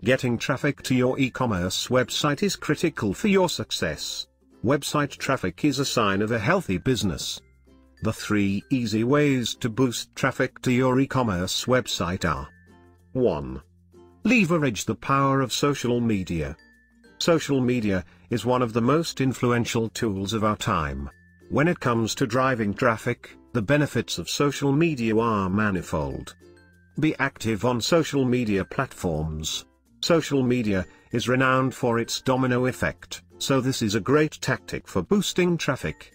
Getting traffic to your e-commerce website is critical for your success. Website traffic is a sign of a healthy business. The 3 easy ways to boost traffic to your e-commerce website are: 1. Leverage the power of social media. Social media is one of the most influential tools of our time. When it comes to driving traffic, the benefits of social media are manifold. Be active on social media platforms. Social media is renowned for its domino effect, so this is a great tactic for boosting traffic.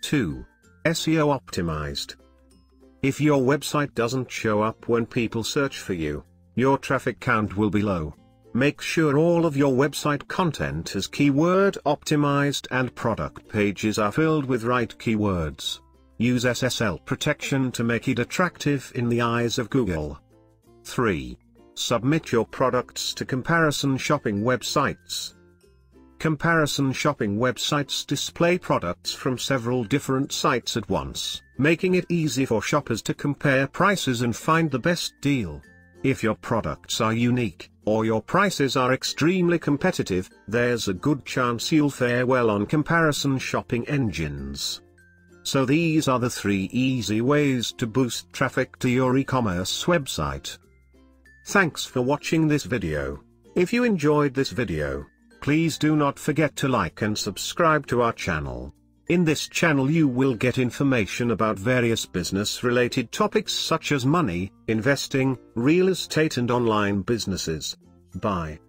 2. SEO Optimized. If your website doesn't show up when people search for you, your traffic count will be low. Make sure all of your website content is keyword optimized and product pages are filled with right keywords. Use SSL protection to make it attractive in the eyes of Google. 3. Submit your products to comparison shopping websites. Comparison shopping websites display products from several different sites at once, making it easy for shoppers to compare prices and find the best deal. If your products are unique, or your prices are extremely competitive, there's a good chance you'll fare well on comparison shopping engines. So these are the 3 easy ways to boost traffic to your e-commerce website. Thanks for watching this video. If you enjoyed this video, please do not forget to like and subscribe to our channel. In this channel you will get information about various business-related topics such as money, investing, real estate and online businesses. Bye.